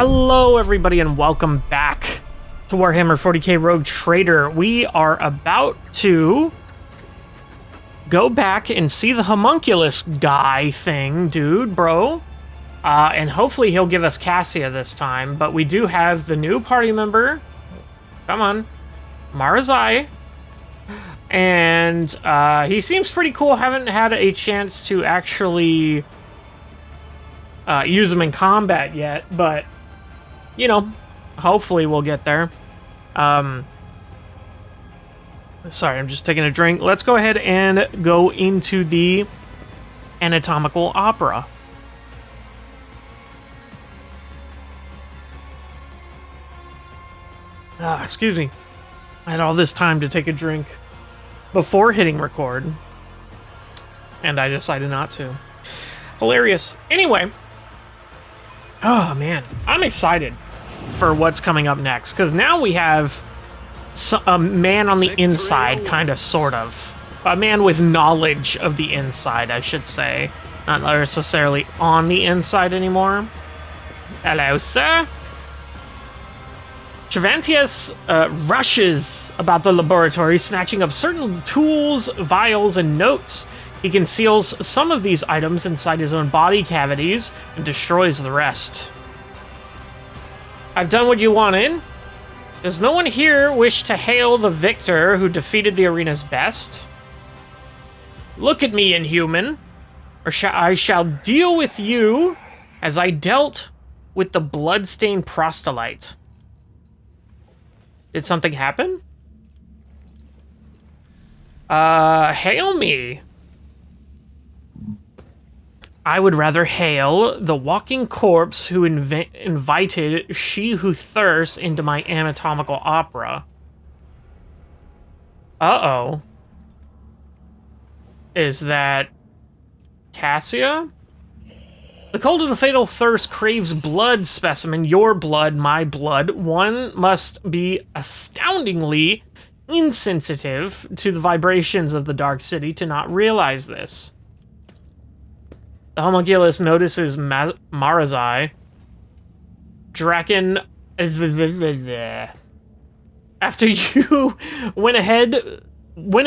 Hello everybody and welcome back to Warhammer 40K Rogue Trader. We are about to go back and see the homunculus guy thing, dude, bro. And hopefully he'll give us Cassia this time, but we do have the new party member. Come on. Marazai. And he seems pretty cool. Haven't had a chance to actually use him in combat yet, but you know, hopefully we'll get there. Sorry, I'm just taking a drink. Let's go ahead and go into the anatomical opera. Excuse me. I had all this time to take a drink before hitting record, and I decided not to. Hilarious. Anyway. Oh, man. I'm excited for what's coming up next, because now we have a man on the inside, kind of, sort of. A man with knowledge of the inside, I should say. Not necessarily on the inside anymore. Hello, sir. Travantius rushes about the laboratory, snatching up certain tools, vials, and notes. He conceals some of these items inside his own body cavities and destroys the rest. I've done what you wanted. Does no one here wish to hail the victor who defeated the arena's best? Look at me, inhuman, or I shall deal with you as I dealt with the blood-stained proselyte. Did something happen? Hail me. I would rather hail the walking corpse who invited she who thirsts into my anatomical opera. Uh-oh. Is that Cassia? The cult of the fatal thirst craves blood specimen, your blood, my blood. One must be astoundingly insensitive to the vibrations of the Dark City to not realize this. The homunculus notices Marazai. Draken. After you went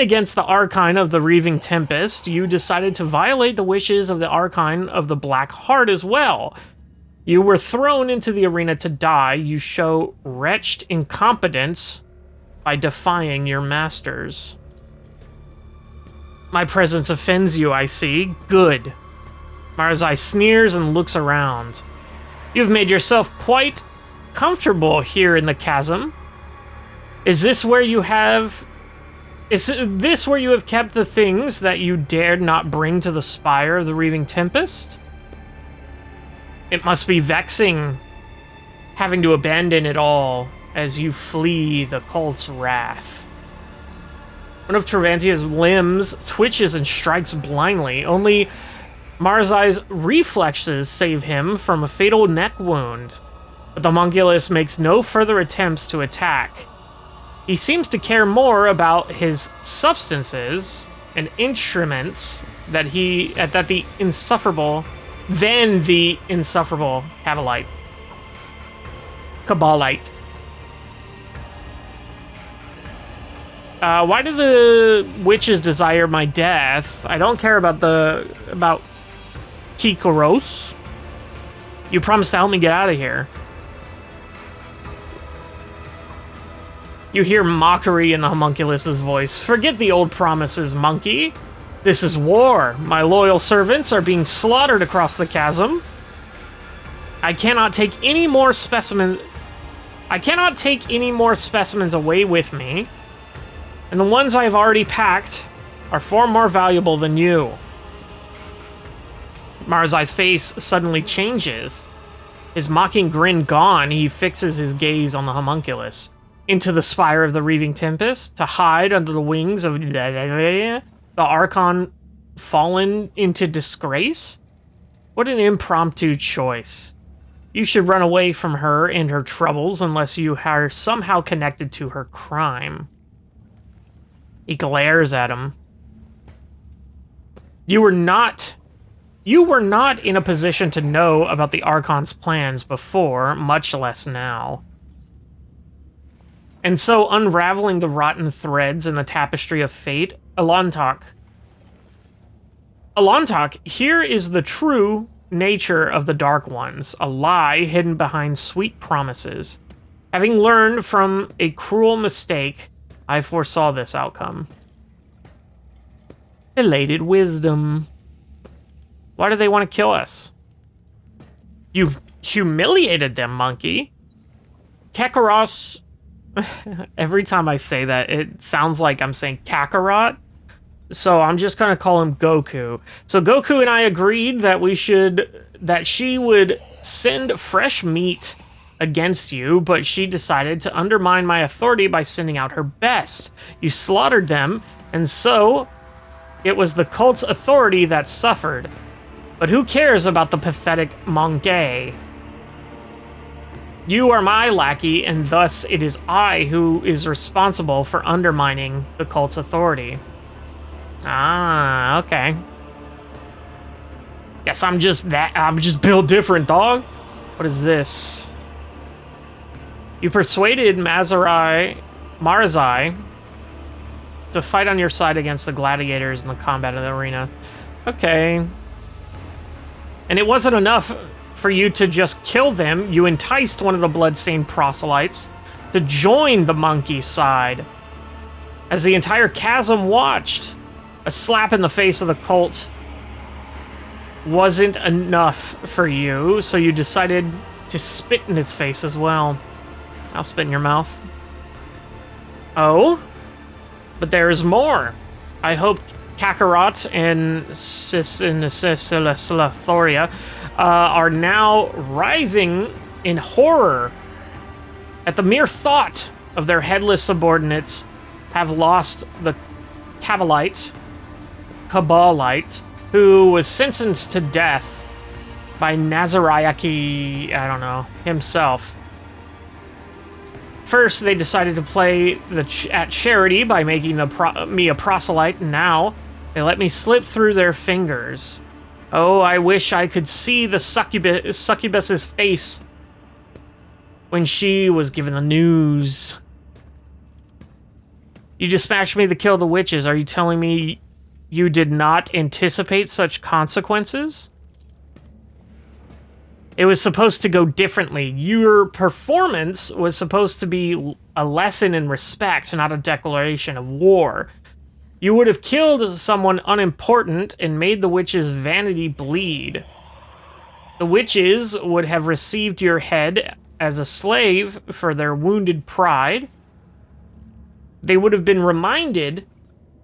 against the Archine of the Reaving Tempest, you decided to violate the wishes of the Archine of the Black Heart as well. You were thrown into the arena to die. You show wretched incompetence by defying your masters. My presence offends you, I see. Good. Marazai sneers and looks around. You've made yourself quite comfortable here in the chasm. Is this where you have kept the things that you dared not bring to the spire of the Reaving Tempest? It must be vexing having to abandon it all as you flee the cult's wrath. One of Travantia's limbs twitches and strikes blindly. Only Marazai's reflexes save him from a fatal neck wound, but the homunculus makes no further attempts to attack. He seems to care more about his substances and instruments than the insufferable Cabalite. Why do the witches desire my death? I don't care about Kikoros. You promised to help me get out of here. You hear mockery in the homunculus's voice. Forget the old promises, monkey. This is war. My loyal servants are being slaughtered across the chasm. I cannot take any more specimens away with me. And the ones I've already packed are far more valuable than you. Marazai's face suddenly changes. His mocking grin gone, he fixes his gaze on the homunculus. Into the spire of the Reaving Tempest, to hide under the wings of the Archon fallen into disgrace? What an impromptu choice. You should run away from her and her troubles unless you are somehow connected to her crime. He glares at him. You were not You were not in a position to know about the Archon's plans before, much less now. And so, unraveling the rotten threads in the tapestry of fate, Alontok, here is the true nature of the Dark Ones, a lie hidden behind sweet promises. Having learned from a cruel mistake, I foresaw this outcome. Elated wisdom. Why do they want to kill us? You humiliated them, monkey. Kakarot. Every time I say that, it sounds like I'm saying Kakarot. So I'm just gonna call him Goku. So Goku and I agreed that she would send fresh meat against you, but she decided to undermine my authority by sending out her best. You slaughtered them, and so it was the cult's authority that suffered. But who cares about the pathetic monkey? You are my lackey, and thus it is I who is responsible for undermining the cult's authority. Ah, okay. Guess I'm just built different, dog. What is this? You persuaded Marazai to fight on your side against the gladiators in the combat of the arena. Okay. And it wasn't enough for you to just kill them. You enticed one of the bloodstained proselytes to join the monkey side. As the entire chasm watched, a slap in the face of the cult wasn't enough for you, so you decided to spit in its face as well. I'll spit in your mouth. Oh? But there is more. I hope Kakarot and Thoria are now writhing in horror at the mere thought of their headless subordinates have lost the Cabalite, who was sentenced to death by Nazariaki, I don't know, himself. First, they decided to play at charity by making me a proselyte, and now they let me slip through their fingers. Oh, I wish I could see the succubus's face when she was given the news. You dispatched me to kill the witches. Are you telling me you did not anticipate such consequences? It was supposed to go differently. Your performance was supposed to be a lesson in respect, not a declaration of war. You would have killed someone unimportant and made the witches' vanity bleed. The witches would have received your head as a slave for their wounded pride. They would have been reminded,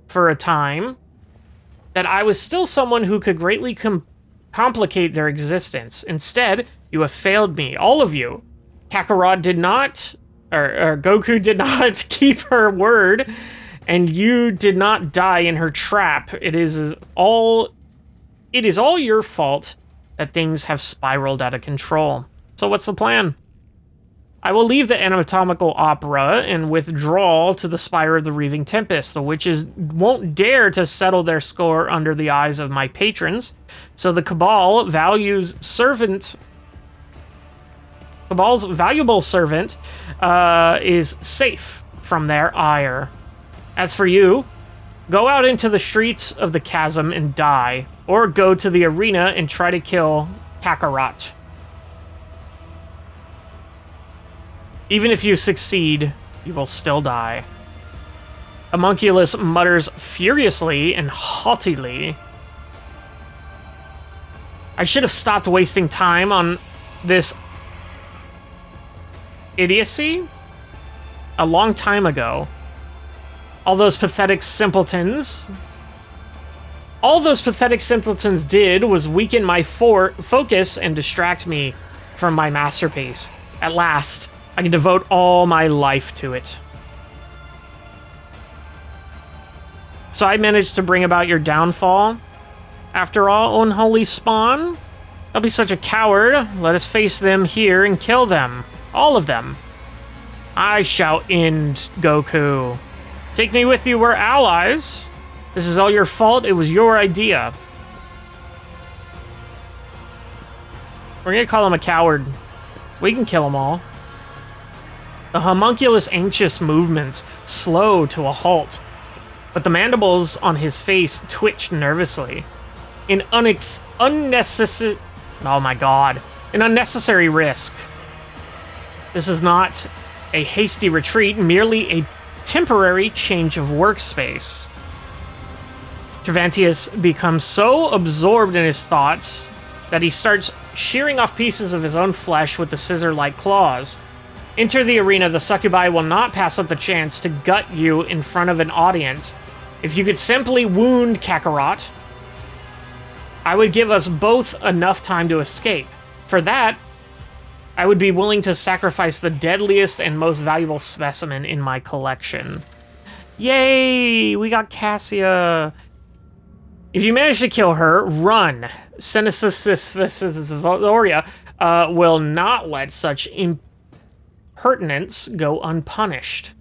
for a time, that I was still someone who could greatly complicate their existence. Instead, you have failed me, all of you. Kakarot did not, or Goku did not keep her word, and you did not die in her trap. It is all your fault that things have spiraled out of control. So what's the plan? I will leave the anatomical opera and withdraw to the Spire of the Reaving Tempest. The witches won't dare to settle their score under the eyes of my patrons, so the Cabal's valuable servant is safe from their ire. As for you, go out into the streets of the chasm and die, or go to the arena and try to kill Kakarot. Even if you succeed, you will still die. Homunculus mutters furiously and haughtily. I should have stopped wasting time on this idiocy a long time ago. All those pathetic simpletons did was weaken my focus and distract me from my masterpiece. At last, I can devote all my life to it. So I managed to bring about your downfall. After all, unholy spawn? Don't be such a coward. Let us face them here and kill them. All of them. I shall end Goku. Take me with you, we're allies. This is all your fault, it was your idea. We're gonna call him a coward. We can kill them all. The homunculus' anxious movements slow to a halt, but the mandibles on his face twitched nervously. An unnecessary... Oh my god. An unnecessary risk. This is not a hasty retreat, merely a temporary change of workspace. Travantius becomes so absorbed in his thoughts that he starts shearing off pieces of his own flesh with the scissor-like claws. Enter the arena. The succubi will not pass up the chance to gut you in front of an audience. If you could simply wound Kakarot, I would give us both enough time to escape. For that, I would be willing to sacrifice the deadliest and most valuable specimen in my collection. Yay! We got Cassia. If you manage to kill her, run. Voria will not let such impertinence go unpunished.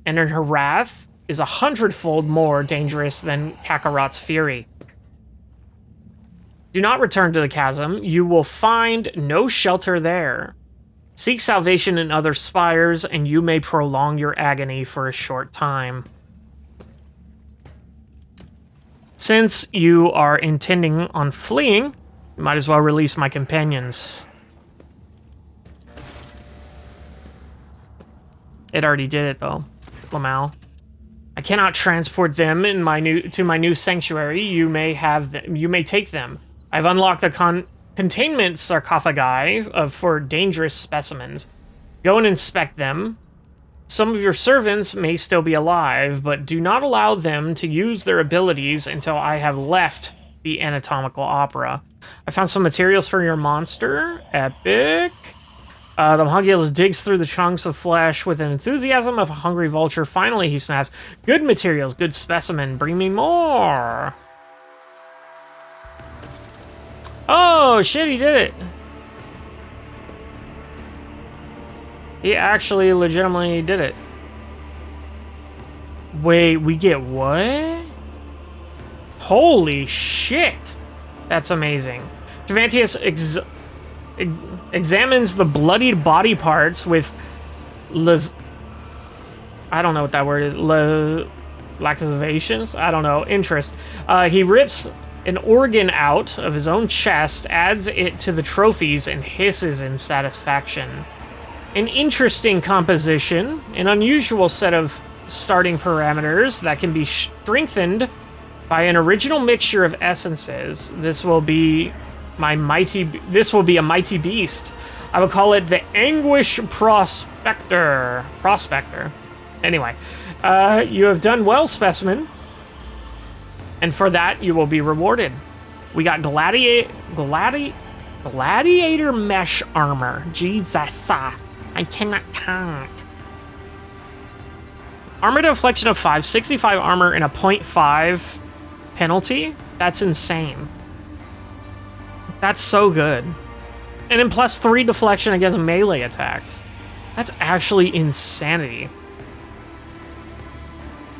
And in her wrath is 100-fold more dangerous than Kakarot's fury. Do not return to the chasm. You will find no shelter there. Seek salvation in other spires, and you may prolong your agony for a short time. Since you are intending on fleeing, you might as well release my companions. It already did it, though, Lamal. I cannot transport them in to my new sanctuary. You may take them. I've unlocked the containment sarcophagi for dangerous specimens. Go and inspect them. Some of your servants may still be alive, but do not allow them to use their abilities until I have left the anatomical opera. I found some materials for your monster. Epic. The homunculus digs through the chunks of flesh with an enthusiasm of a hungry vulture. Finally, he snaps. Good materials, good specimen. Bring me more. Oh, shit, he did it. He actually legitimately did it. Wait, we get what? Holy shit. That's amazing. Travantius examines the bloodied body parts with I don't know what that word is. Laxations? I don't know. Interest. He rips an organ out of his own chest, adds it to the trophies, and hisses in satisfaction. An interesting composition, an unusual set of starting parameters that can be strengthened by an original mixture of essences. This will be a mighty beast. I will call it the Anguish Prospector. Anyway, you have done well, specimen. And for that, you will be rewarded. We got gladiator mesh armor. Jesus, I cannot talk. Armor deflection of 5, 65 armor, and a 0.5 penalty? That's insane. That's so good. And then plus 3 deflection against melee attacks. That's actually insanity.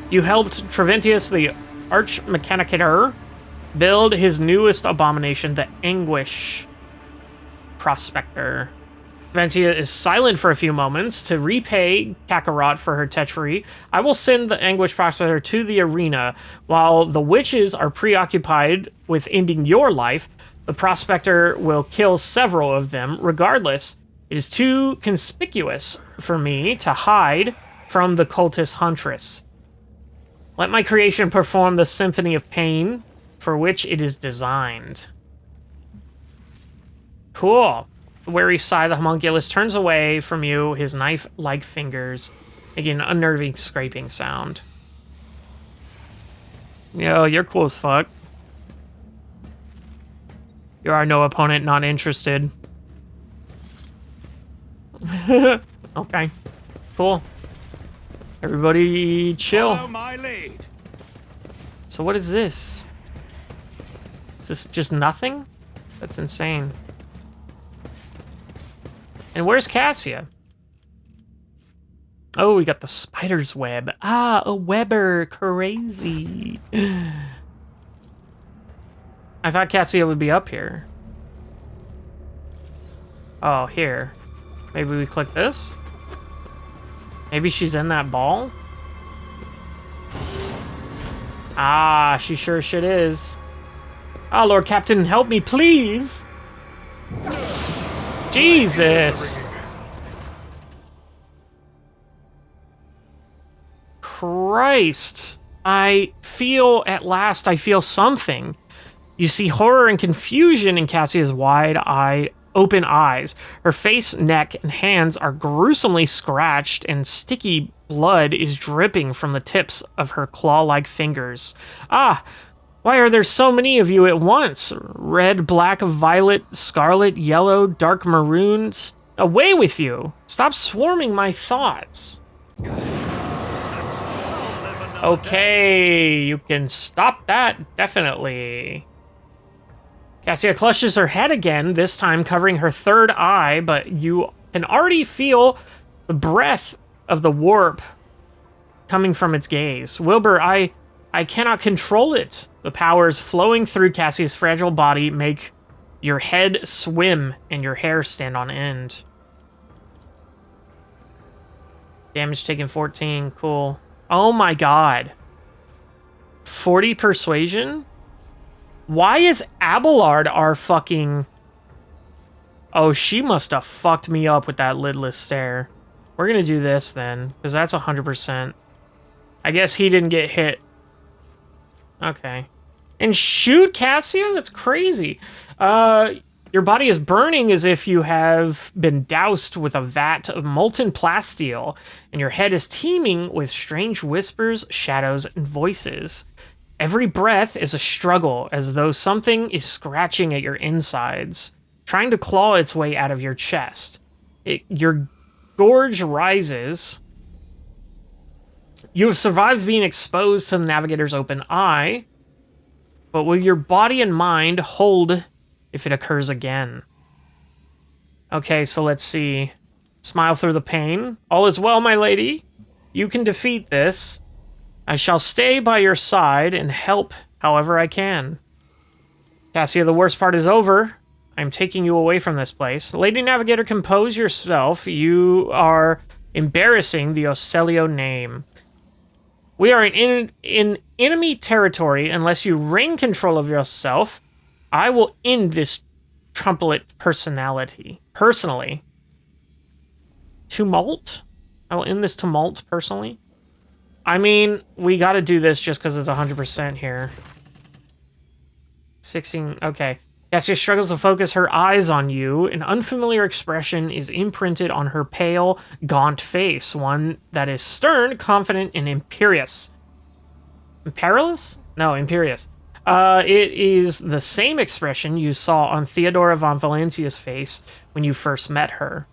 You helped Travantius, the Arch-Mechanicator, build his newest abomination, the Anguish Prospector. Travantia is silent for a few moments to repay Kakarot for her treachery. I will send the Anguish Prospector to the arena. While the witches are preoccupied with ending your life, the Prospector will kill several of them. Regardless, it is too conspicuous for me to hide from the cultist huntress. Let my creation perform the symphony of pain for which it is designed. Cool. The wary sigh, the homunculus turns away from you, his knife-like fingers making an unnerving scraping sound. Yo, you're cool as fuck. You are no opponent, not interested. Okay. Cool. Everybody chill. Follow my lead. So what is this? Is this just nothing? That's insane. And where's Cassia? Oh, we got the spider's web. Ah, a webber. Crazy. I thought Cassia would be up here. Oh, here. Maybe we click this? Maybe she's in that ball? Ah, she sure shit is. Oh, Lord Captain, help me, please! Jesus! Christ. I feel something. You see horror and confusion in Cassia's wide-eyed, open eyes. Her face, neck, and hands are gruesomely scratched, and sticky blood is dripping from the tips of her claw-like fingers. Ah, why are there so many of you at once? Red, black, violet, scarlet, yellow, dark maroon. Away with you! Stop swarming my thoughts. Okay, you can stop that, definitely. Cassia clutches her head again, this time covering her third eye, but you can already feel the breath of the warp coming from its gaze. Wilbur, I cannot control it. The powers flowing through Cassia's fragile body make your head swim and your hair stand on end. Damage taken 14, cool. Oh my god. 40 persuasion? Why is Abelard our fucking... Oh, she must have fucked me up with that lidless stare. We're gonna do this then, because that's 100%. I guess he didn't get hit. Okay. And shoot Cassia? That's crazy. Your body is burning as if you have been doused with a vat of molten plasteel, and your head is teeming with strange whispers, shadows, and voices. Every breath is a struggle, as though something is scratching at your insides, trying to claw its way out of your chest. Your gorge rises. You have survived being exposed to the Navigator's open eye, but will your body and mind hold if it occurs again? Okay, so let's see. Smile through the pain. All is well, my lady. You can defeat this. I shall stay by your side and help however I can. Cassia, the worst part is over. I'm taking you away from this place. Lady Navigator, compose yourself. You are embarrassing the Ocelio name. We are in enemy territory. Unless you regain control of yourself, I will end this trumpet personally. Tumult? I will end this tumult personally. I mean, we gotta do this just because it's 100% here. 16, okay. Cassia struggles to focus her eyes on you. An unfamiliar expression is imprinted on her pale, gaunt face. One that is stern, confident, and imperious. Imperious? No, imperious. It is the same expression you saw on Theodora von Valencia's face when you first met her.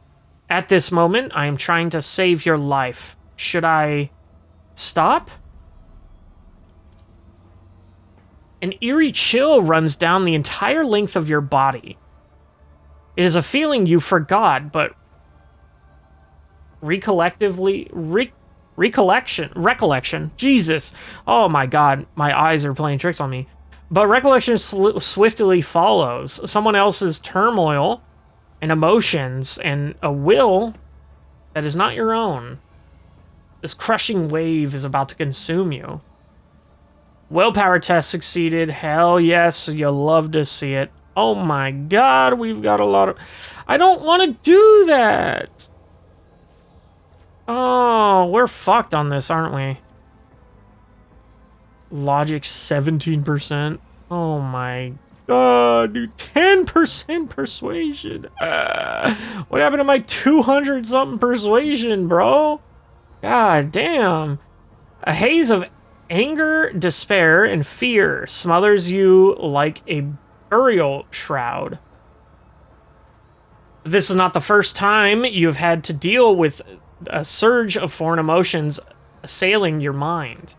At this moment, I am trying to save your life. Should I stop? An eerie chill runs down the entire length of your body. It is a feeling you forgot, but recollection. Jesus. Oh my god, my eyes are playing tricks on me. But recollection swiftly follows. Someone else's turmoil and emotions and a will that is not your own. This crushing wave is about to consume you. Willpower test succeeded. Hell yes, you'll love to see it. Oh my god, we've got a lot of... I don't want to do that! Oh, we're fucked on this, aren't we? Logic 17%. Oh my god, dude. 10% persuasion. What happened to my 200-something persuasion, bro? God damn. A haze of anger, despair, and fear smothers you like a burial shroud. This is not the first time you've had to deal with a surge of foreign emotions assailing your mind.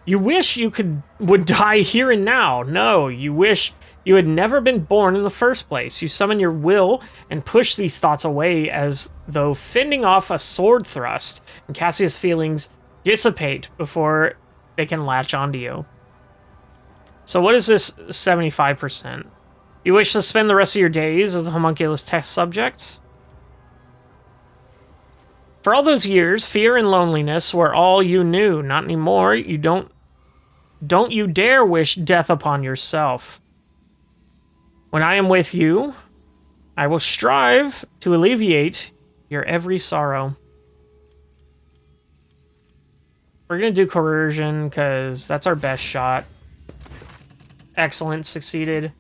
You wish you would die here and now. No, you wish you had never been born in the first place. You summon your will and push these thoughts away as though fending off a sword thrust, and Cassia's feelings dissipate before they can latch onto you. So what is this 75%? You wish to spend the rest of your days as a homunculus test subject? For all those years, fear and loneliness were all you knew. Not anymore. You don't you dare wish death upon yourself. When I am with you, I will strive to alleviate your every sorrow. We're going to do coercion, because that's our best shot. Excellent, succeeded.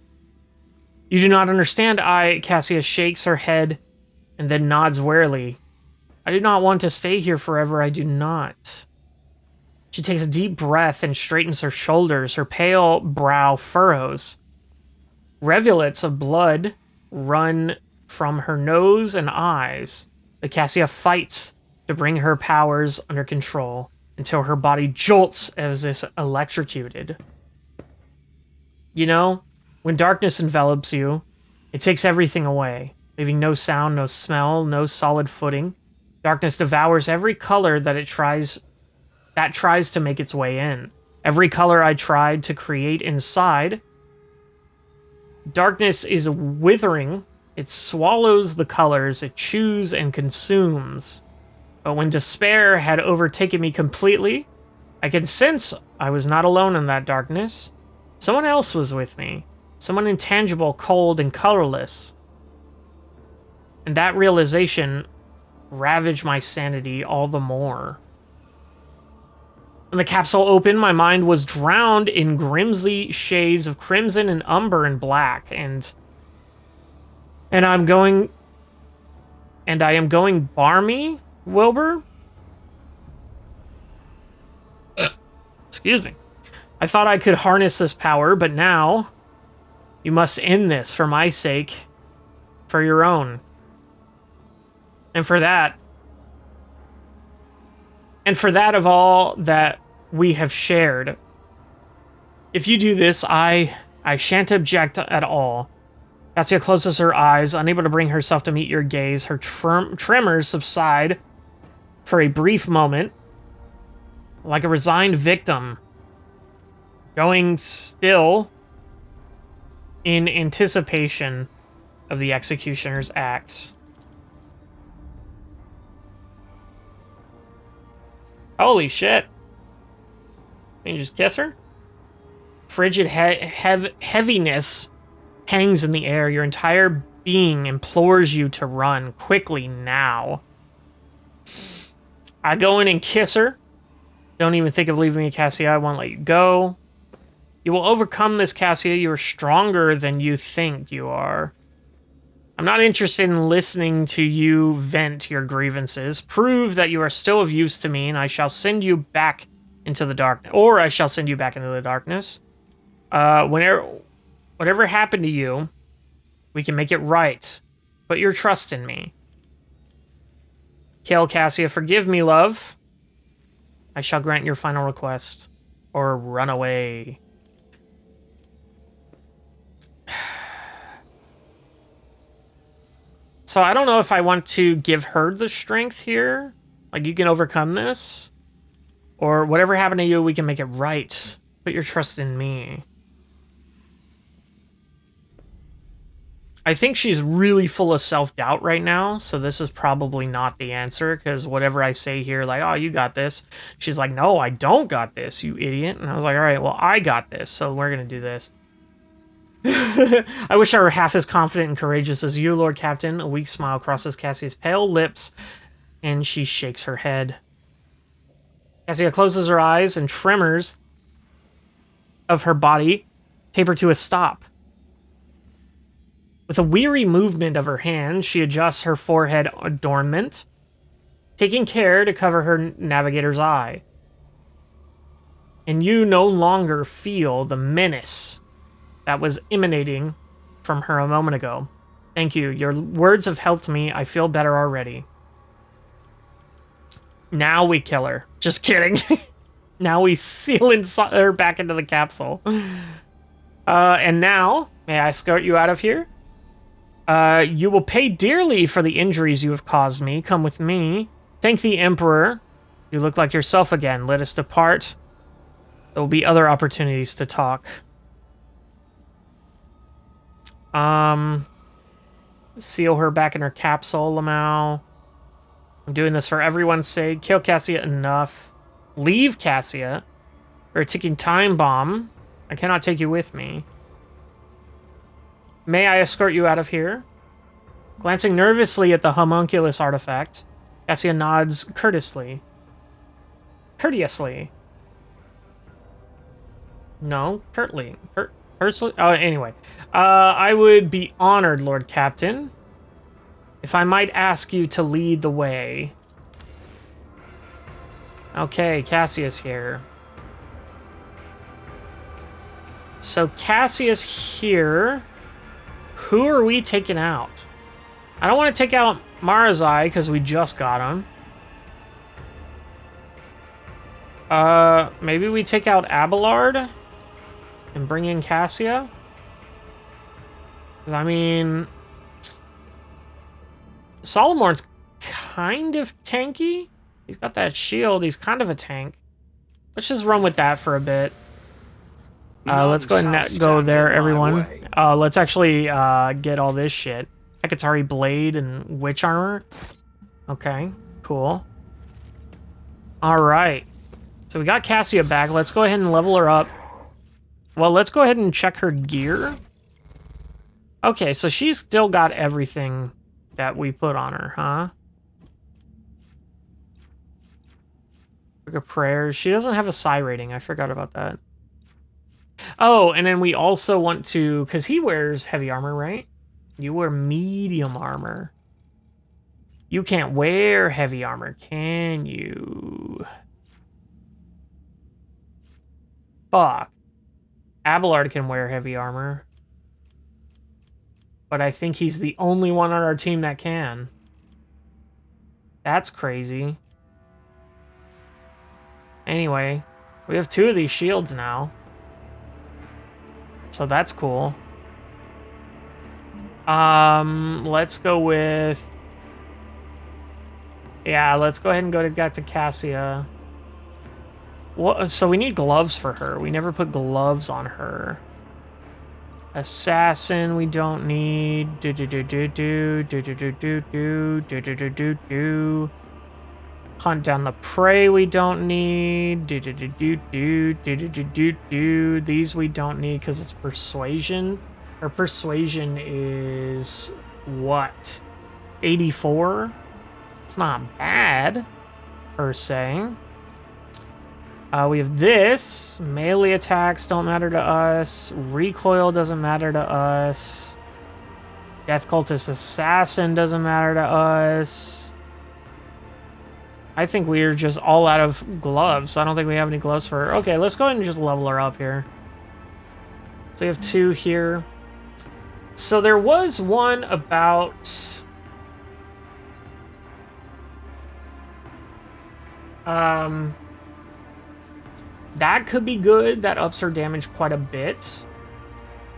You do not understand, Cassia shakes her head and then nods wearily. I do not want to stay here forever, I do not. She takes a deep breath and straightens her shoulders, her pale brow furrows. Rivulets of blood run from her nose and eyes. But Cassia fights to bring her powers under control until her body jolts as if electrocuted. You know, when darkness envelops you, it takes everything away, leaving no sound, no smell, no solid footing. Darkness devours every color that tries to make its way in. Every color I tried to create inside. Darkness is withering. It swallows the colors it chews and consumes. But when despair had overtaken me completely, I could sense I was not alone in that darkness. Someone else was with me. Someone intangible, cold, and colorless. And that realization ravaged my sanity all the more. When the capsule opened, my mind was drowned in grimsy shades of crimson and umber and black, and I am going barmy, Wilbur? Excuse me. I thought I could harness this power, but now you must end this for my sake, for your own. And for that of all that we have shared. If you do this, I shan't object at all. Cassia closes her eyes, unable to bring herself to meet your gaze. Her tremors subside for a brief moment, like a resigned victim, going still in anticipation of the executioner's axe. Holy shit. Can you just kiss her? Frigid heaviness hangs in the air. Your entire being implores you to run quickly now. I go in and kiss her. Don't even think of leaving me, Cassia. I won't let you go. You will overcome this, Cassia. You are stronger than you think you are. I'm not interested in listening to you vent your grievances. Prove that you are still of use to me, and I shall send you back into the darkness. Or I shall send you back into the darkness. Whatever happened to you, we can make it right. Put your trust in me. Kill Cassia, forgive me, love. I shall grant your final request. Or run away. So I don't know if I want to give her the strength here. Like, you can overcome this. Or whatever happened to you, we can make it right. Put your trust in me. I think she's really full of self-doubt right now, so this is probably not the answer, because whatever I say here, like, oh, you got this, she's like, no, I don't got this, you idiot. And I was like, all right, well, I got this, so we're going to do this. I wish I were half as confident and courageous as you, Lord Captain. A weak smile crosses Cassia's pale lips, and she shakes her head. Cassia closes her eyes, and tremors of her body taper to a stop. With a weary movement of her hand, she adjusts her forehead adornment, taking care to cover her navigator's eye. And you no longer feel the menace that was emanating from her a moment ago. Thank you. Your words have helped me. I feel better already. Now we kill her. Just kidding. Now we seal her back into the capsule. And now, may I escort you out of here? You will pay dearly for the injuries you have caused me. Come with me. Thank the Emperor. You look like yourself again. Let us depart. There will be other opportunities to talk. Seal her back in her capsule, Lamau. I'm doing this for everyone's sake. Kill Cassia enough. Leave Cassia. Or a ticking time bomb. I cannot take you with me. May I escort you out of here? Glancing nervously at the homunculus artifact, Cassia nods courteously. Courteously. No, curtly. Personally. Oh, anyway. I would be honored, Lord Captain, if I might ask you to lead the way. Okay, Cassia's here. So Cassia's here. Who are we taking out? I don't want to take out Marazai because we just got him. Maybe we take out Abelard and bring in Cassia? Because, I mean, Solomorn's kind of tanky. He's got that shield. He's kind of a tank. Let's just run with that for a bit. Let's go ahead and go there, everyone. Let's actually get all this shit. Hekatari Blade and Witch Armor. Okay, cool. Alright. So we got Cassia back. Let's go ahead and level her up. Well, let's go ahead and check her gear. Okay, so she's still got everything that we put on her, huh? Book of Prayers. She doesn't have a psi rating. I forgot about that. Oh, and then we also want to... Because he wears heavy armor, right? You wear medium armor. You can't wear heavy armor, can you? Fuck. Abelard can wear heavy armor. But I think he's the only one on our team that can. That's crazy. Anyway, we have 2 of these shields now. So that's cool. Let's go with... Yeah, let's go ahead and go back to Cassia. What? So we need gloves for her. We never put gloves on her. Assassin, we don't need. Hunt down the prey, we don't need. These we don't need because it's persuasion. Our persuasion is what? 84? It's not bad, per se. We have this. Melee attacks don't matter to us. Recoil doesn't matter to us. Death Cultist Assassin doesn't matter to us. I think we're just all out of gloves. I don't think we have any gloves for her. Okay, let's go ahead and just level her up here. So we have 2 here. So there was one about... that could be good. That ups her damage quite a bit.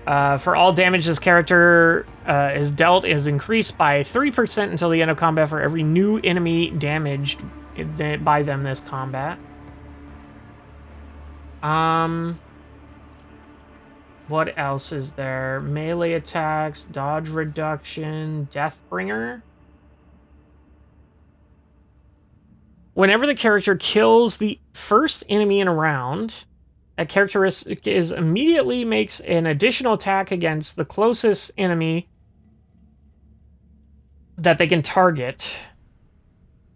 For all damage this character is dealt is increased by 3% until the end of combat for every new enemy damaged by them this combat. What else is there? Melee attacks, dodge reduction, Deathbringer. Whenever the character kills the first enemy in a round, a characteristic is immediately makes an additional attack against the closest enemy that they can target.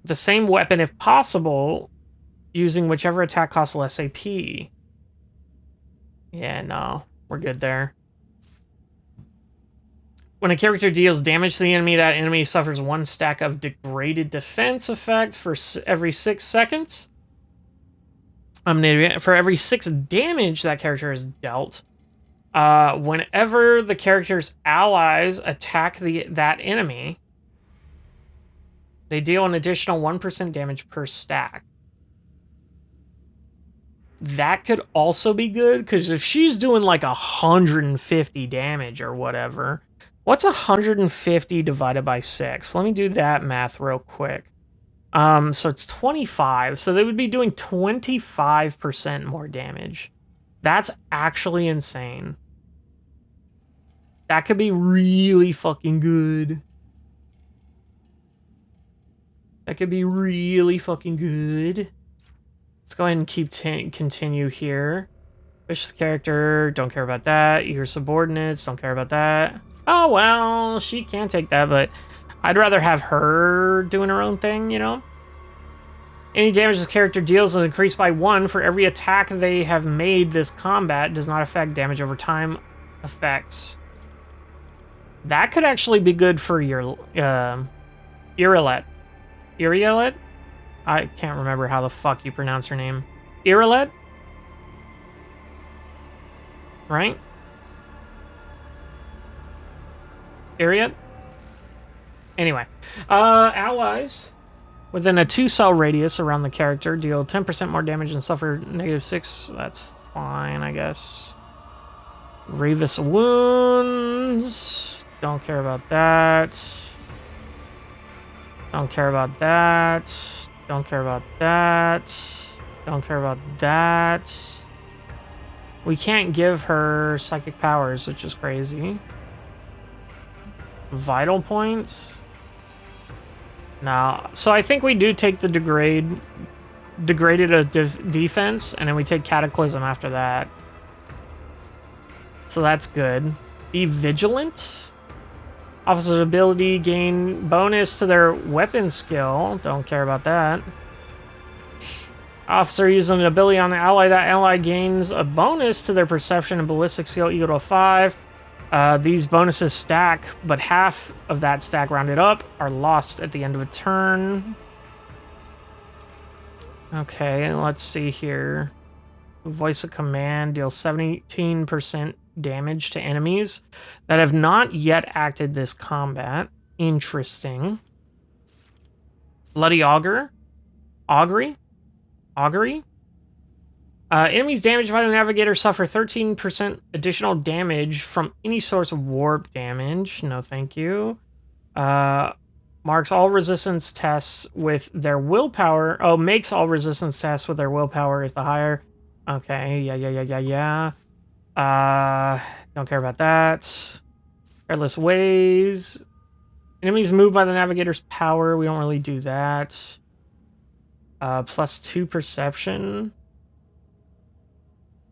The same weapon if possible, using whichever attack costs less AP. Yeah, no, we're good there. When a character deals damage to the enemy, that enemy suffers 1 stack of degraded defense effect for every 6 seconds. For every 6 damage that character is dealt, whenever the character's allies attack that enemy, they deal an additional 1% damage per stack. That could also be good, because if she's doing like 150 damage or whatever... What's 150 divided by 6? Let me do that math real quick. So it's 25. So they would be doing 25% more damage. That's actually insane. That could be really fucking good. That could be really fucking good. Let's go ahead and continue here. Wish the character, don't care about that. Your subordinates, don't care about that. Oh, well, she can take that, but I'd rather have her doing her own thing, you know? Any damage this character deals is increased by 1 for every attack they have made this combat. Does not affect damage over time effects. That could actually be good for your Irilet. Irilet? I can't remember how the fuck you pronounce her name. Irilet? Right? Iriet? Anyway. Allies within a 2-cell radius around the character deal 10% more damage and suffer -6. That's fine, I guess. Grievous wounds. Don't care about that. Don't care about that. Don't care about that. Don't care about that. We can't give her psychic powers, which is crazy. Vital points? No. So I think we do take the degraded defense, and then we take Cataclysm after that. So that's good. Be vigilant. Officer's ability gain bonus to their weapon skill. Don't care about that. Officer using an ability on the ally. That ally gains a bonus to their perception and ballistic skill equal to 5. These bonuses stack, but half of that stack rounded up are lost at the end of a turn. Okay, let's see here. Voice of command deals 17% damage to enemies that have not yet acted this combat. Interesting. Bloody Augury? Enemies damaged by the Navigator suffer 13% additional damage from any source of warp damage. No, thank you. Marks all resistance tests with their willpower. Oh, makes all resistance tests with their willpower is the higher. Okay, yeah. Don't care about that. Careless ways. Enemies moved by the Navigator's power. We don't really do that. +2 perception.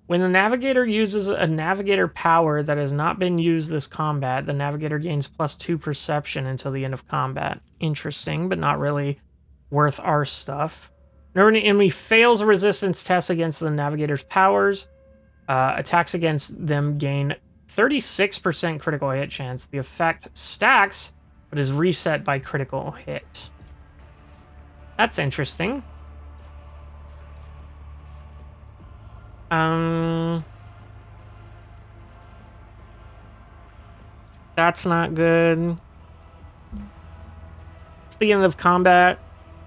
When the Navigator uses a Navigator power that has not been used this combat, the Navigator gains +2 perception until the end of combat. Interesting, but not really worth our stuff. Whenever an enemy fails a resistance test against the Navigator's powers, attacks against them gain 36% critical hit chance. The effect stacks, but is reset by critical hit. That's interesting. That's not good. At the end of combat,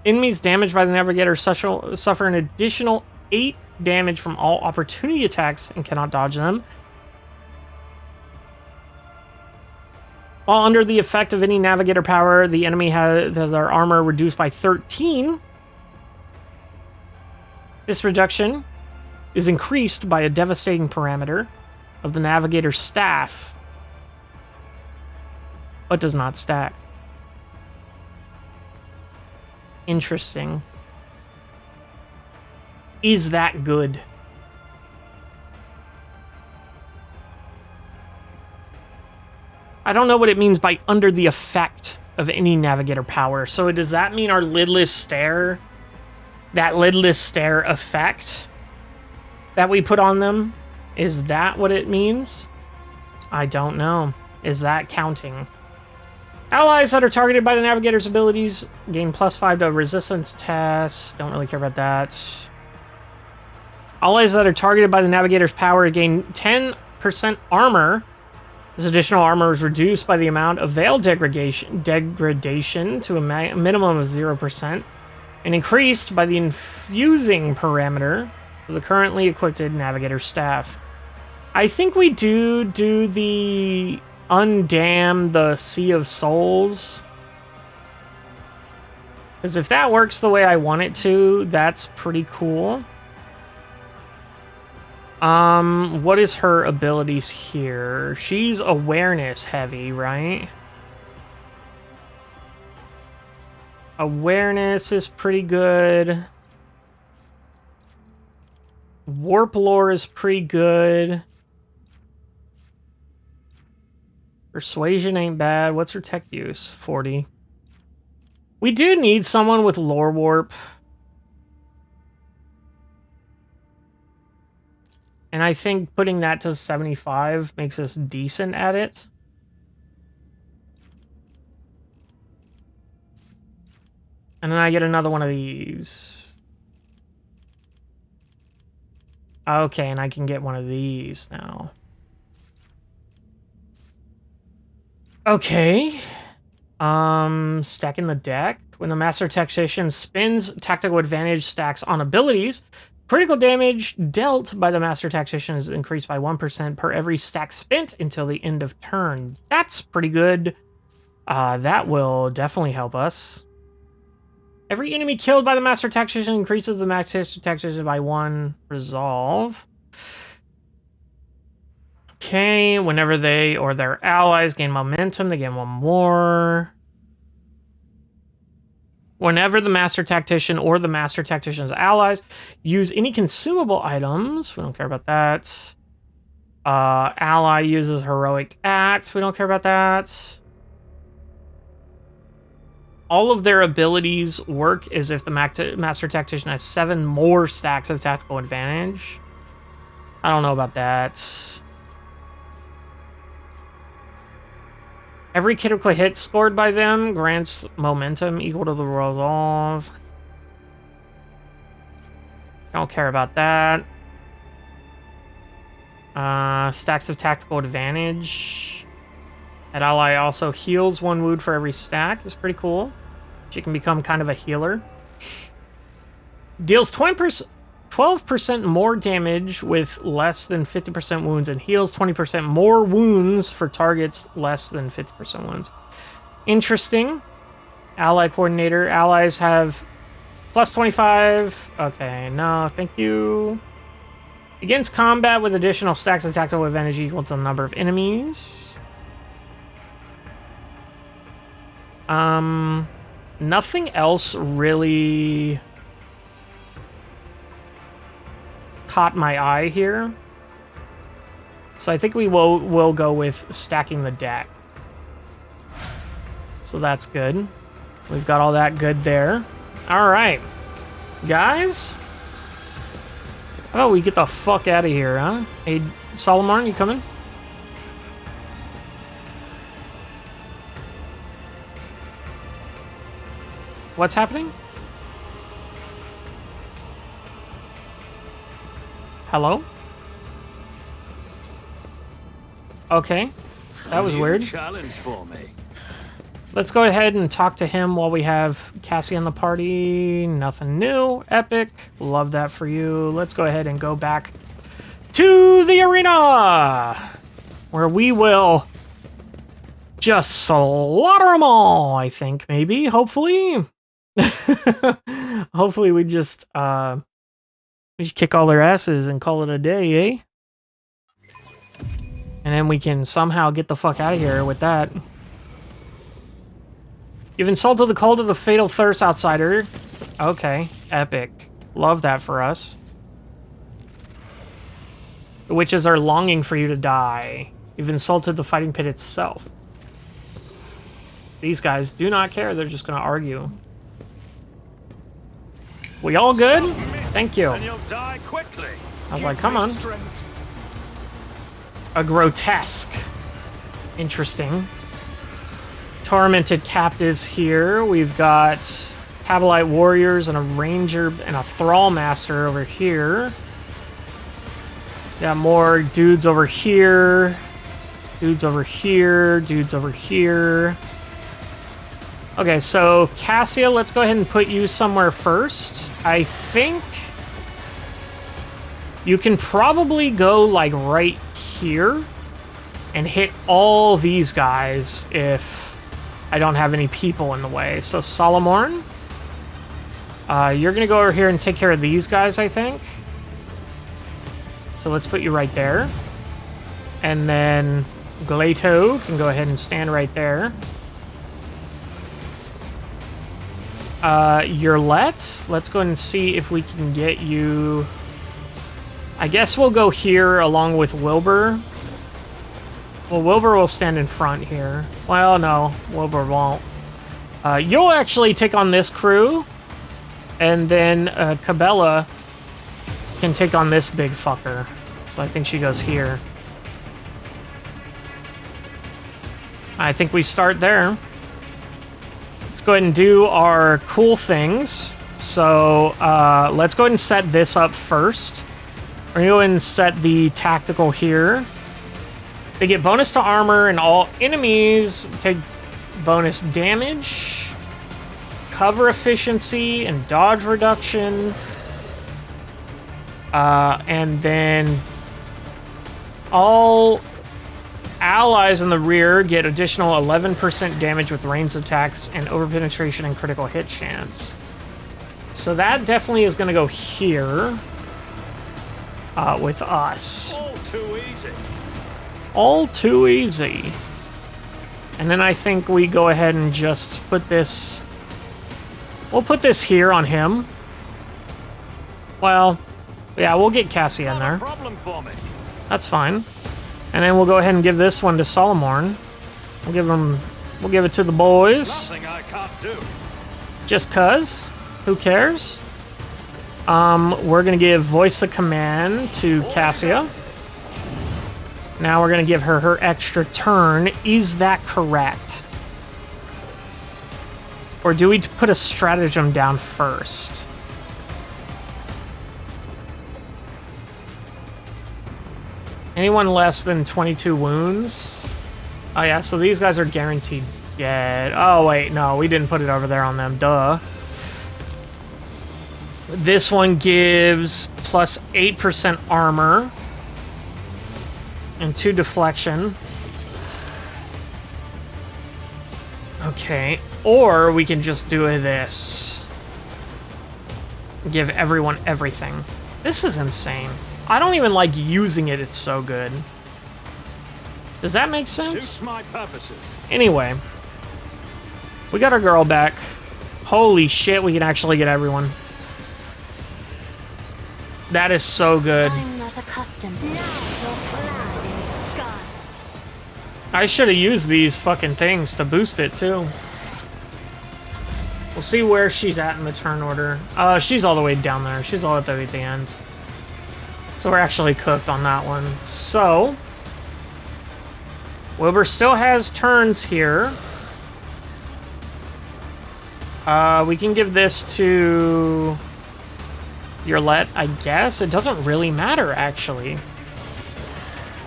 enemies damaged by the Navigator suffer an additional 8 damage from all opportunity attacks and cannot dodge them. While under the effect of any Navigator power, the enemy has their armor reduced by 13. This reduction is increased by a devastating parameter of the Navigator's staff, but does not stack. Interesting. Is that good? I don't know what it means by under the effect of any Navigator power. So does that mean our lidless stare, that lidless stare effect that we put on them, is that what it means? I don't know. Is that counting? Allies that are targeted by the Navigator's abilities gain +5 to resistance tests. Don't really care about that. Allies that are targeted by the Navigator's power gain 10% armor. This additional armor is reduced by the amount of veil degradation to a minimum of 0%, and increased by the infusing parameter of the currently equipped Navigator staff. I think we do the undam the Sea of Souls, because if that works the way I want it to, that's pretty cool. What is her abilities here? She's awareness heavy, right? Awareness is pretty good. Warp lore is pretty good. Persuasion ain't bad. What's her tech use? 40. We do need someone with lore warp. And I think putting that to 75 makes us decent at it. And then I get another one of these. Okay, and I can get one of these now. Okay. Stacking the deck. When the Master Tactician spins tactical advantage stacks on abilities, critical damage dealt by the Master Tactician is increased by 1% per every stack spent until the end of turn. That's pretty good. That will definitely help us. Every enemy killed by the Master Tactician increases the Master Tactician by 1 resolve. Okay, whenever they or their allies gain momentum, they gain 1 more. Whenever the Master Tactician or the Master Tactician's allies use any consumable items, we don't care about that. Ally uses Heroic Act, we don't care about that. All of their abilities work as if the Master Tactician has 7 more stacks of tactical advantage. I don't know about that. Every critical hit scored by them grants momentum equal to the resolve. Don't care about that. Stacks of tactical advantage. That ally also heals 1 wound for every stack. Is pretty cool. She can become kind of a healer. Deals 12% more damage with less than 50% wounds and heals 20% more wounds for targets less than 50% wounds. Interesting. Ally coordinator. Allies have plus 25. Okay, no, thank you. Begins combat with additional stacks of tactical advantage equal to the number of enemies. Nothing else really caught my eye here. So I think we will go with stacking the deck. So that's good. We've got all that good there. All right, guys. How about we get the fuck out of here, huh? Hey, Solomon, you coming? What's happening? Hello? Okay. That was weird. Challenge for me. Let's go ahead and talk to him while we have Cassia in the party. Nothing new. Epic. Love that for you. Let's go ahead and go back to the arena, where we will just slaughter them all, I think, maybe, hopefully. Hopefully we just kick all their asses and call it a day, eh? And then we can somehow get the fuck out of here with that. You've insulted the cult of the Fatal Thirst Outsider. Okay, epic. Love that for us. The witches are longing for you to die. You've insulted the fighting pit itself. These guys do not care. They're just going to argue. We all good? Thank you. And you'll die quickly. I was like, come on. A grotesque. Interesting. Tormented captives here. We've got Cabalite warriors and a ranger and a thrall master over here. Got more dudes over here. Dudes over here. Dudes over here. Okay, so Cassia, let's go ahead and put you somewhere first. I think you can probably go like right here and hit all these guys if I don't have any people in the way. So Solomon, you're gonna go over here and take care of these guys, I think. So let's put you right there. And then Glato can go ahead and stand right there. Let's go ahead and see if we can get you... I guess we'll go here along with Wilbur. Well, Wilbur will stand in front here. Well, no, Wilbur won't. You'll actually take on this crew, and then Cabela can take on this big fucker. So I think she goes here. I think we start there. Let's go ahead and do our cool things. So let's go ahead and set this up first. We're going to go ahead and set the tactical here. They get bonus to armor, and all enemies take bonus damage, cover efficiency, and dodge reduction. And then all allies in the rear get additional 11% damage with ranged attacks and overpenetration and critical hit chance. So that definitely is going to go here with us. All too easy. All too easy. And then I think we go ahead and just put this... We'll put this here on him. Well, yeah, we'll get Cassia in there. Problem for me. That's fine. And then we'll go ahead and give this one to Solomorn. We'll give it to the boys. Nothing I can't do. Just cuz. Who cares? We're gonna give voice of command to Cassia. Now we're gonna give her her extra turn. Is that correct? Or do we put a stratagem down first? Anyone less than 22 wounds? Oh yeah, so these guys are guaranteed dead. Oh wait, no, we didn't put it over there on them, duh. This one gives plus 8% armor and 2 deflection. Okay, or we can just do this. Give everyone everything. This is insane. I don't even like using it, it's so good. Does that make sense? Suits my purposes. Anyway, we got our girl back. Holy shit, we can actually get everyone. That is so good. I'm not accustomed. Now you're clad in scarlet. I should have used these fucking things to boost it too. We'll see where she's at in the turn order. She's all the way down there. She's all at the end. So we're actually cooked on that one. So Wilbur still has turns here. We can give this to Yurlet, I guess. It doesn't really matter, actually.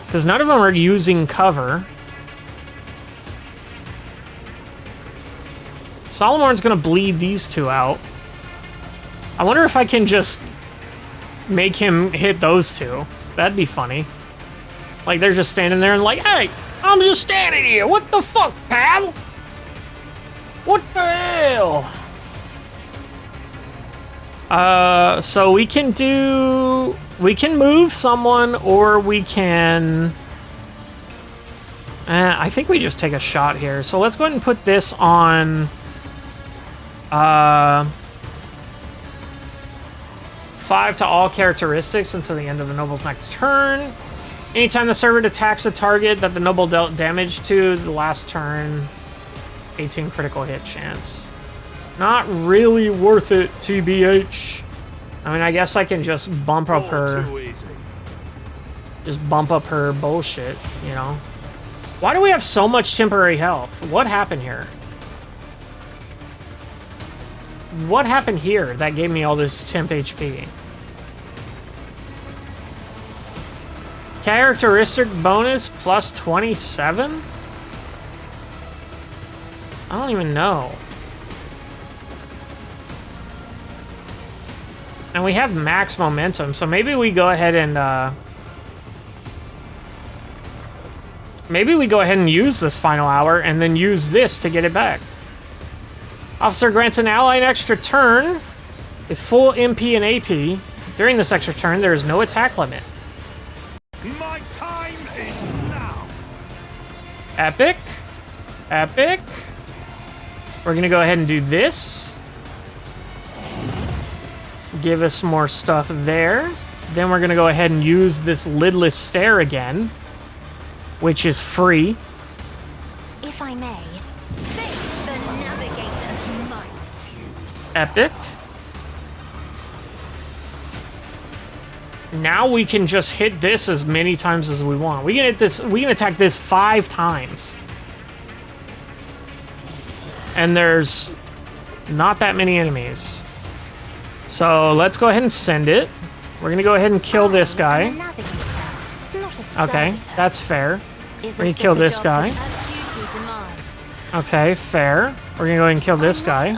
Because none of them are using cover. Solomon's going to bleed these two out. I wonder if I can just make him hit those two. That'd be funny. Like, they're just standing there and like, hey, I'm just standing here. What the fuck, pal? What the hell? So we can move someone, or we can... I think we just take a shot here. So let's go ahead and put this on... 5 to all characteristics until the end of the noble's next turn. Anytime the servant attacks a target that the noble dealt damage to the last turn, 18 critical hit chance. Not really worth it, TBH. I mean, I guess I can just bump up her... Just bump up her bullshit, you know? Why do we have so much temporary health? What happened here? What happened here that gave me all this temp HP? Characteristic bonus plus 27? I don't even know. And we have max momentum, so maybe we go ahead and maybe we go ahead and use this final hour and then use this to get it back. Officer grants an ally an extra turn with full MP and AP. During this extra turn, there is no attack limit. Epic. Epic. We're gonna go ahead and do this. Give us more stuff there. Then we're gonna go ahead and use this lidless stair again, which is free. If I may, face the navigator's might. Epic. Now we can just hit this as many times as we want. We can hit this. We can attack this 5 times, and there's not that many enemies. So let's go ahead and send it. We're gonna go ahead and kill this guy. Okay, that's fair. We're gonna kill this guy. Okay, fair. We're gonna go ahead and kill this guy.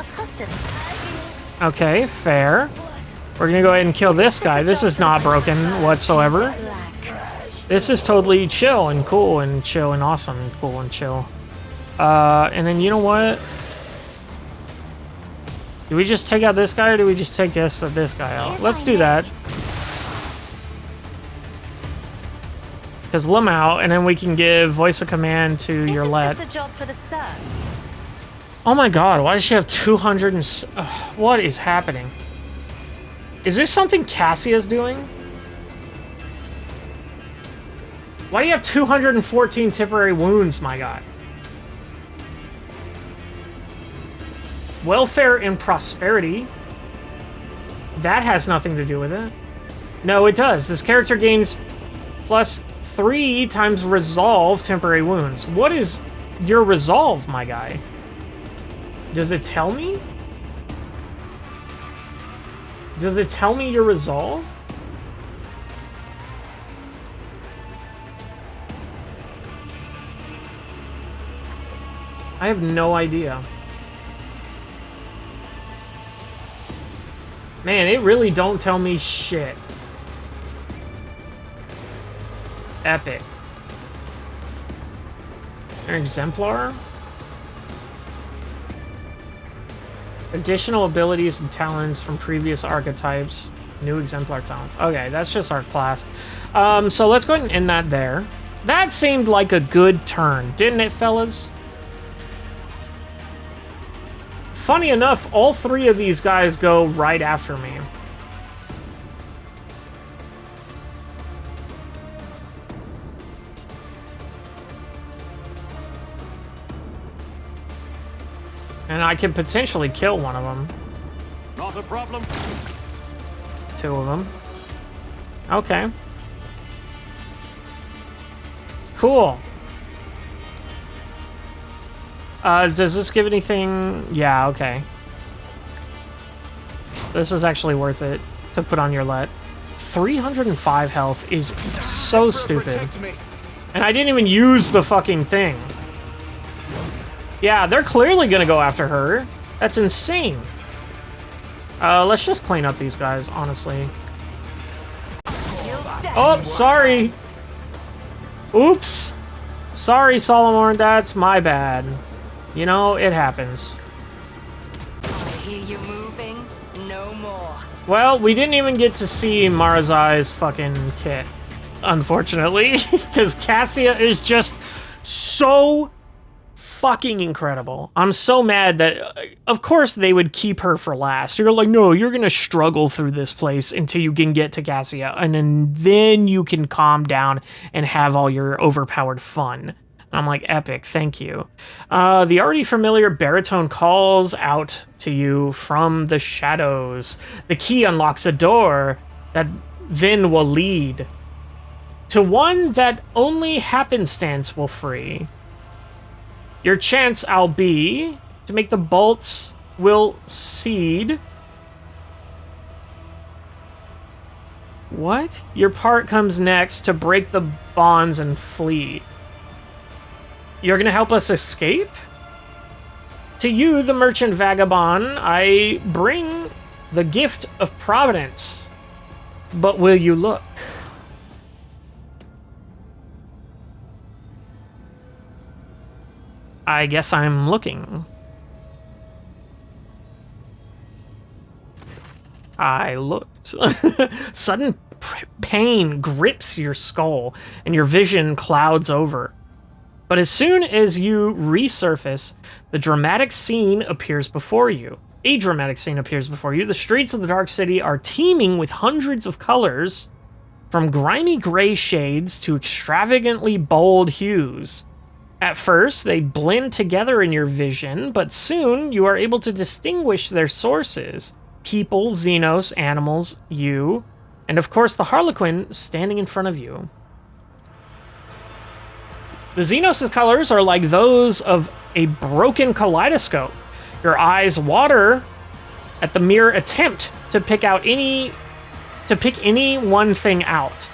Okay, fair. We're gonna go ahead and kill this guy. This is not broken whatsoever. This is totally chill and cool and chill and awesome and cool and chill. And then you know what? Do we just take out this guy or do we just take this guy out? Let's do that. Because let him out, and then we can give voice of command to your let. Isn't this a job for the serfs? Oh my god, why does she have 200 and... what is happening? Is this something Cassia's doing? Why do you have 214 temporary wounds, my god? Welfare and prosperity. That has nothing to do with it. No, it does. This character gains plus 3 times resolve temporary wounds. What is your resolve, my guy? Does it tell me? Does it tell me your resolve? I have no idea. Man, it really don't tell me shit. Epic. An exemplar? Additional abilities and talents from previous archetypes. New exemplar talents. Okay, that's just our class. So let's go ahead and end that there. That seemed like a good turn, didn't it, fellas? Funny enough, all 3 of these guys go right after me. And I can potentially kill one of them. Not a problem. 2 of them. Okay. Cool. Does this give anything? Yeah, okay. This is actually worth it to put on your let. 305 health is so stupid. And I didn't even use the fucking thing. Yeah, they're clearly gonna go after her. That's insane. Let's just clean up these guys, honestly. Oh, sorry. Oops. Sorry, Solomon, that's my bad. You know, it happens. I hear you moving. No more. Well, we didn't even get to see Marazai's fucking kit, unfortunately, because Cassia is just so fucking incredible. I'm so mad that, of course, they would keep her for last. You're like, no, you're gonna struggle through this place until you can get to Cassia, and then you can calm down and have all your overpowered fun. I'm like, epic, thank you. The already familiar baritone calls out to you from the shadows. The key unlocks a door that then will lead to one that only happenstance will free. Your chance, I'll be, to make the bolts will seed. What? Your part comes next to break the bonds and flee. You're gonna help us escape? To you, the merchant vagabond, I bring the gift of providence. But will you look? I guess I'm looking. I looked. Sudden pain grips your skull, and your vision clouds over. But as soon as you resurface, the dramatic scene appears before you. A dramatic scene appears before you. The streets of the Dark City are teeming with hundreds of colors, from grimy gray shades to extravagantly bold hues. At first, they blend together in your vision, but soon you are able to distinguish their sources. People, Xenos, animals, you, and of course the Harlequin standing in front of you. The Xenos' colors are like those of a broken kaleidoscope. Your eyes water at the mere attempt to pick any one thing out,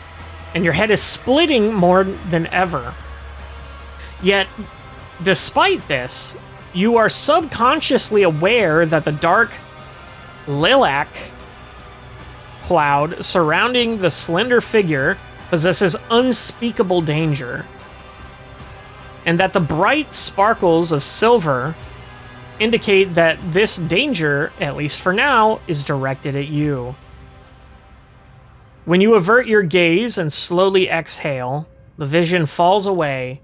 and your head is splitting more than ever. Yet, despite this, you are subconsciously aware that the dark lilac cloud surrounding the slender figure possesses unspeakable danger, and that the bright sparkles of silver indicate that this danger, at least for now, is directed at you. When you avert your gaze and slowly exhale, the vision falls away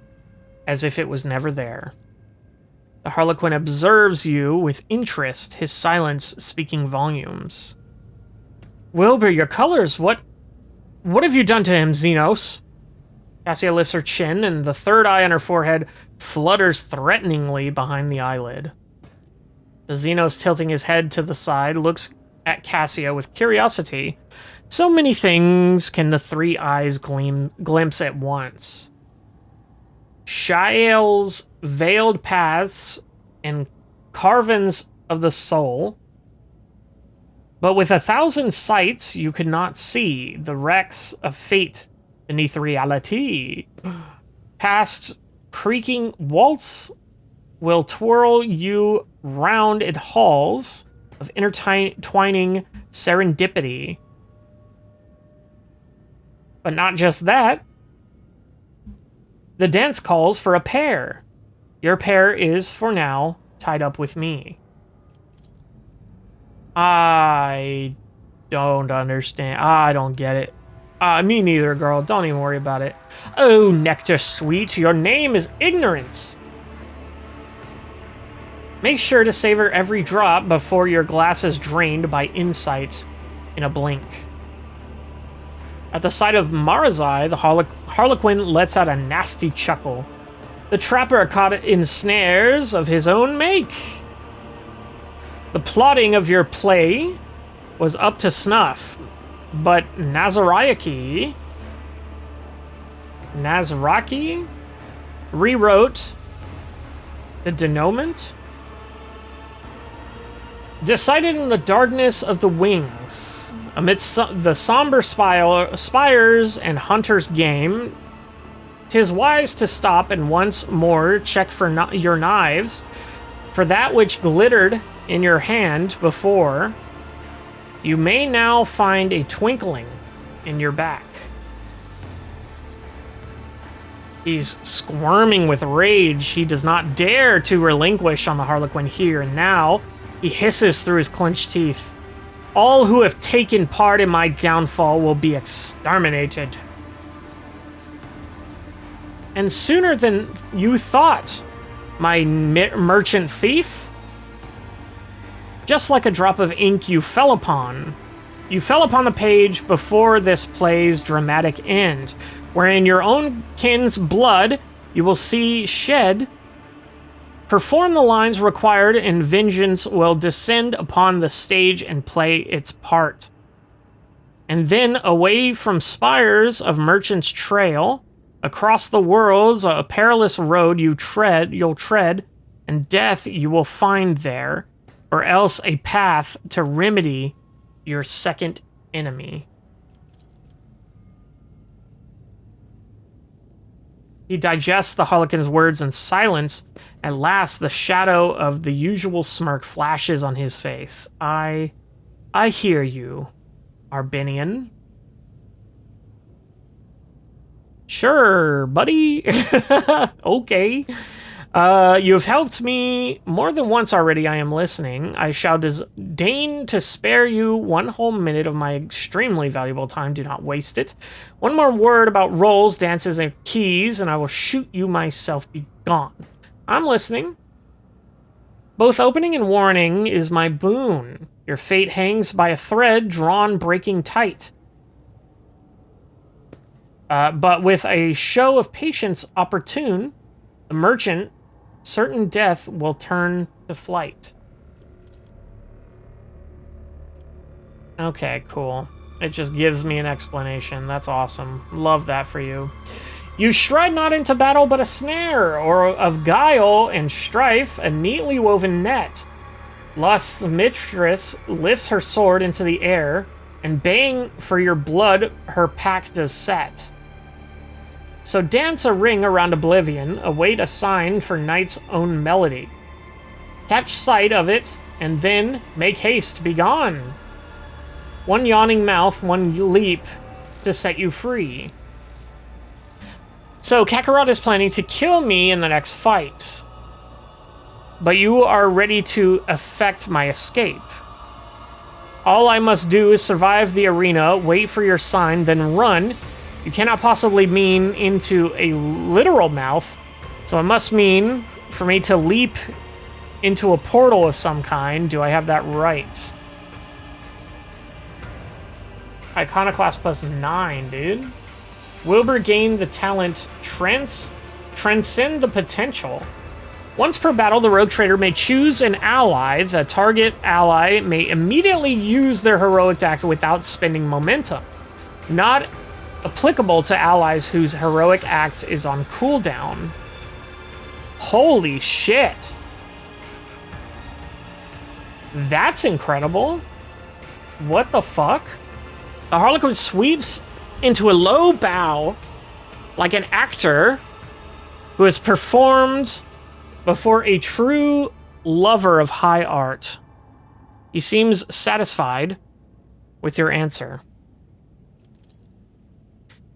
as if it was never there. The Harlequin observes you with interest, his silence speaking volumes. Wilbur, your colors, what have you done to him, Xenos? Cassia lifts her chin, and the third eye on her forehead flutters threateningly behind the eyelid. The Xenos, tilting his head to the side, looks at Cassia with curiosity. So many things can the three eyes glimpse at once. Shael's veiled paths and carvings of the soul. But with 1,000 sights, you could not see the wrecks of fate beneath reality. Past creaking waltz will twirl you round in halls of intertwining serendipity. But not just that. The dance calls for a pair. Your pair is, for now, tied up with me. I don't understand. I don't get it. Me neither, girl. Don't even worry about it. Oh, Nectar Sweet, your name is Ignorance. Make sure to savor every drop before your glass is drained by insight in a blink. At the sight of Marazai, the Harlequin lets out a nasty chuckle. The trapper caught in snares of his own make. The plotting of your play was up to snuff, but Nazaraki rewrote the denouement. Decided in the darkness of the wings, amidst the somber spires and hunter's game, 'tis wise to stop and once more check for your knives, for that which glittered in your hand before, you may now find a twinkling in your back. He's squirming with rage. He does not dare to relinquish on the Harlequin here and now. He hisses through his clenched teeth. All who have taken part in my downfall will be exterminated. And sooner than you thought, my merchant thief. Just like a drop of ink you fell upon. You fell upon the page before this play's dramatic end, wherein your own kin's blood you will see shed. Perform the lines required, and vengeance will descend upon the stage and play its part. And then, away from spires of Merchant's Trail, across the worlds, a perilous road you'll tread, and death you will find there, or else a path to remedy your second enemy. He digests the Harlequin's words in silence. At last, the shadow of the usual smirk flashes on his face. I hear you, Arbinian. Sure, buddy. Okay. You have helped me more than once already. I am listening. I shall deign to spare you 1 whole minute of my extremely valuable time. Do not waste it. One more word about rolls, dances, and keys, and I will shoot you myself. Be gone. I'm listening. Both opening and warning is my boon. Your fate hangs by a thread drawn breaking tight. But with a show of patience opportune, the merchant, certain death will turn to flight. Okay, cool. It just gives me an explanation. That's awesome. Love that for you. You stride not into battle, but a snare, or of guile and strife, a neatly woven net. Lust's mistress lifts her sword into the air, and baying for your blood, her pack does set. So dance a ring around oblivion, await a sign for night's own melody. Catch sight of it, and then make haste, be gone. One yawning mouth, one leap to set you free. So Kakarot is planning to kill me in the next fight. But you are ready to effect my escape. All I must do is survive the arena, wait for your sign, then run. You cannot possibly mean into a literal mouth, so it must mean for me to leap into a portal of some kind. Do I have that right? Iconoclast +9, dude. Wilbur gained the talent Transcend the Potential. Once per battle, the rogue trader may choose an ally. The target ally may immediately use their heroic act without spending momentum. Not applicable to allies whose heroic act is on cooldown. Holy shit. That's incredible. What the fuck? The Harlequin sweeps into a low bow like an actor who has performed before a true lover of high art. He seems satisfied with your answer.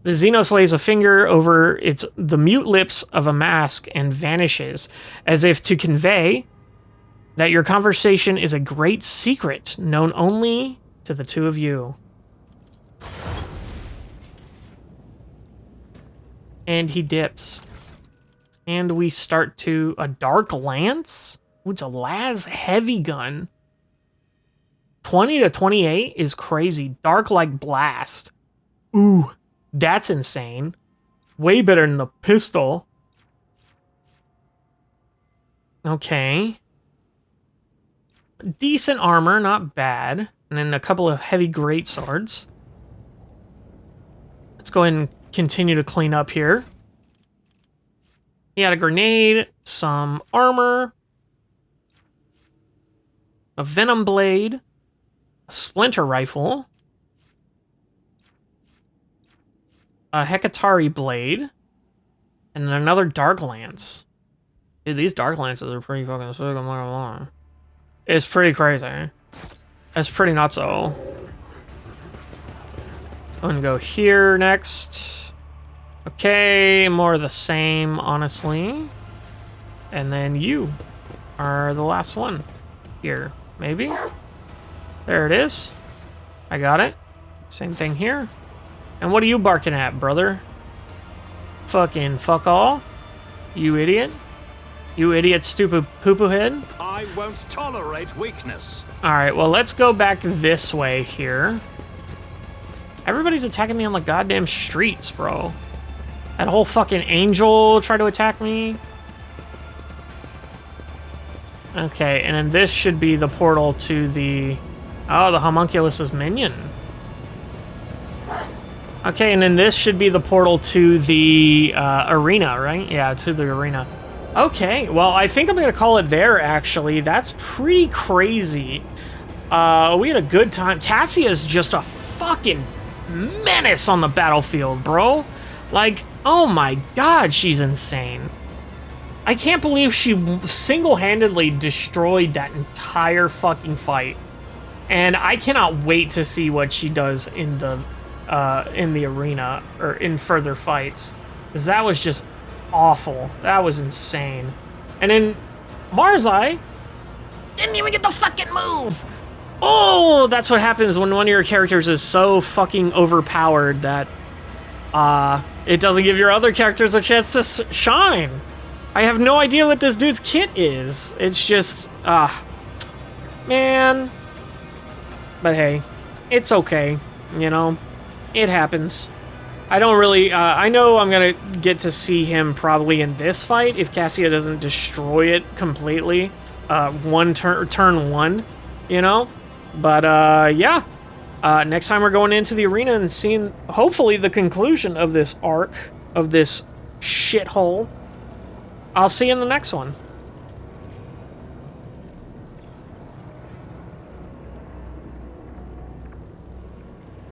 The Xenos lays a finger over the mute lips of a mask and vanishes, as if to convey that your conversation is a great secret known only to the two of you. And he dips. And we start to a Dark Lance? Ooh, it's a Laz heavy gun. 20 to 28 is crazy. Dark like blast. Ooh, that's insane. Way better than the pistol. Okay. Decent armor, not bad. And then a couple of heavy greatswords. Let's go ahead and continue to clean up here. He had a grenade, some armor, a venom blade, a splinter rifle, a Hekatari blade, and another Dark Lance. Dude, these Dark Lances are pretty fucking sick, I'm not gonna lie. It's pretty crazy. It's pretty nutso. Let's go and go here next. Okay, more of the same, honestly. And then you are the last one here, maybe? There it is. I got it. Same thing here. And what are you barking at, brother? Fucking fuck all. You idiot. You idiot, stupid poo-poo head. I won't tolerate weakness. Alright, well, let's go back this way here. Everybody's attacking me on the goddamn streets, bro. That whole fucking angel tried to attack me. Okay, and then this should be the portal to the... Oh, the homunculus's minion. Okay, and then this should be the portal to the arena, right? Yeah, to the arena. Okay, well, I think I'm going to call it there, actually. That's pretty crazy. We had a good time. Cassia is just a fucking menace on the battlefield, bro. Like, oh my god, she's insane. I can't believe she single-handedly destroyed that entire fucking fight. And I cannot wait to see what she does in the arena, or in further fights. Because that was just awful. That was insane. And then Marzai didn't even get the fucking move. Oh, that's what happens when one of your characters is so fucking overpowered that it doesn't give your other characters a chance to shine. I have no idea what this dude's kit is. It's just, man. But hey, it's okay, you know? It happens. I don't really, I know I'm gonna get to see him probably in this fight if Cassia doesn't destroy it completely. Turn one, you know? But, yeah. Next time we're going into the arena and seeing, hopefully, the conclusion of this arc, of this shithole. I'll see you in the next one.